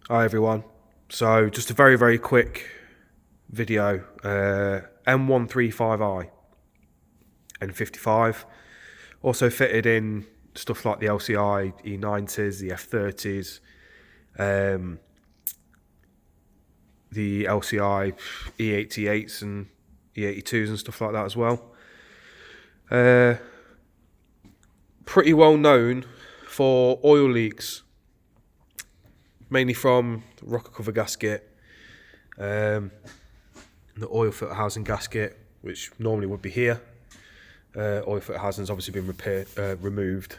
Hi everyone. So just a very quick video. M135i, N55. Also fitted in stuff like the LCI E90s, the F30s, the LCI E88s and E82s and stuff like that as well. Pretty well known for oil leaks, mainly from the rocker cover gasket, the oil filter housing gasket, which normally would be here. Oil filter housing's obviously been removed,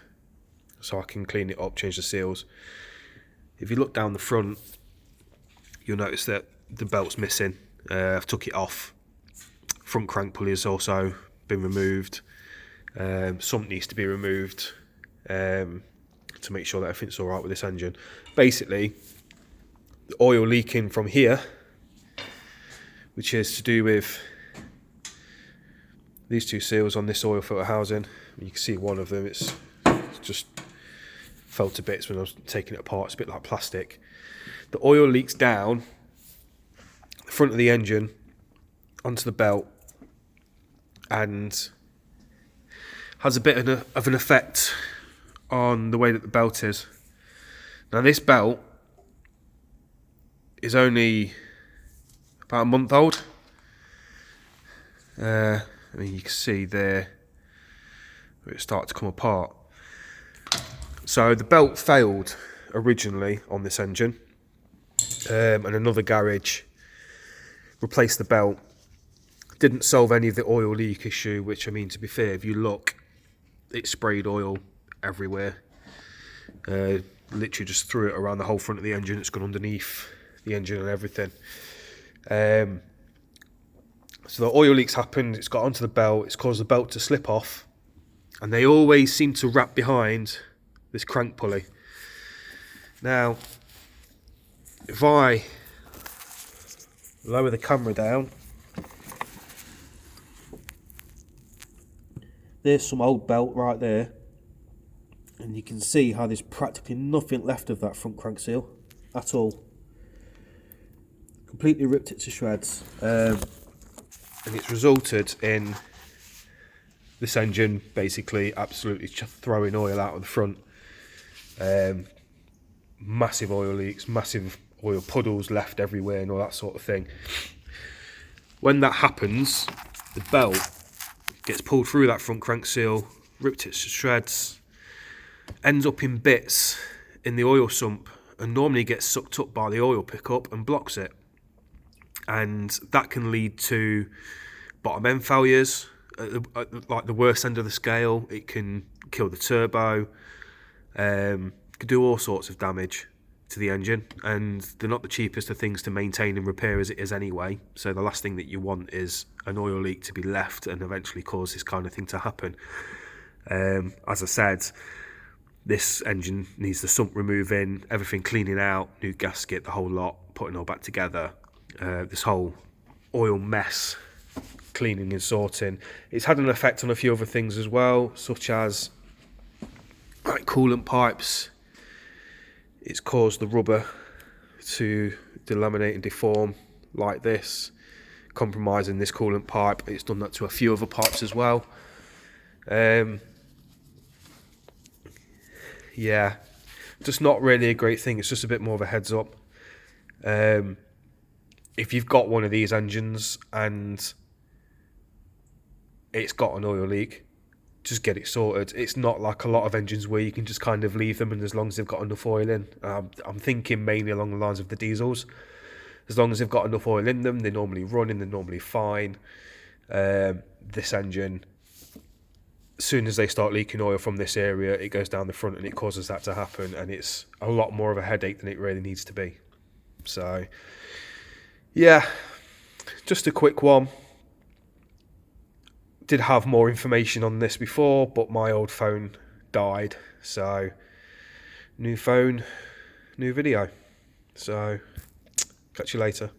so I can clean it up, change the seals. If you look down the front, you'll notice that the belt's missing. I've took it off. Front crank pulley has also been removed. Sump needs to be removed to make sure that everything's alright with this engine. Basically, the oil leaking from here, which is to do with these two seals on this oil filter housing. You can see one of them, it's just fell to bits when I was taking it apart. It's a bit like plastic. The oil leaks down the front of the engine onto the belt and has a bit of an effect on the way that the belt is. Now this belt is only about a month old. I mean, you can see there where it started to come apart. So the belt failed originally on this engine, and another garage replaced the belt. Didn't solve any of the oil leak issue, which, I mean, to be fair, if you look, it sprayed oil everywhere. Literally just threw it around the whole front of the engine. It's gone underneath the engine and everything. So the oil leaks happened, it's got onto the belt, it's caused the belt to slip off, and they always seem to wrap behind this crank pulley. Now, if I lower the camera down, there's some old belt right there, and you can see how there's practically nothing left of that front crank seal at all. Completely ripped it to shreds, and it's resulted in this engine basically absolutely throwing oil out of the front. Massive oil leaks, massive oil puddles left everywhere and all that sort of thing. When that happens, the belt gets pulled through that front crank seal, ripped it to shreds, ends up in bits in the oil sump, and normally gets sucked up by the oil pickup and blocks it. And that can lead to bottom end failures at like the worst end of the scale. It can kill the turbo, could do all sorts of damage to the engine, and they're not the cheapest of things to maintain and repair as it is anyway. So the last thing that you want is an oil leak to be left and eventually cause this kind of thing to happen. As I said, this engine needs the sump removing, everything cleaning out, new gasket, the whole lot, putting all back together. This whole oil mess, cleaning and sorting. It's had an effect on a few other things as well, such as like coolant pipes. It's caused the rubber to delaminate and deform like this, compromising this coolant pipe. It's done that to a few other pipes as well. Yeah, just not really a great thing. It's just a bit more of a heads up. If you've got one of these engines and it's got an oil leak, just get it sorted. It's not like a lot of engines where you can just kind of leave them, and as long as they've got enough oil in. I'm thinking mainly along the lines of the diesels. As long as they've got enough oil in them, they're normally running, they're normally fine. This engine, as soon as they start leaking oil from this area, it goes down the front and it causes that to happen, and it's a lot more of a headache than it really needs to be. So yeah, just a quick one. Did have more information on this before, but my old phone died, so new phone, new video. So catch you later.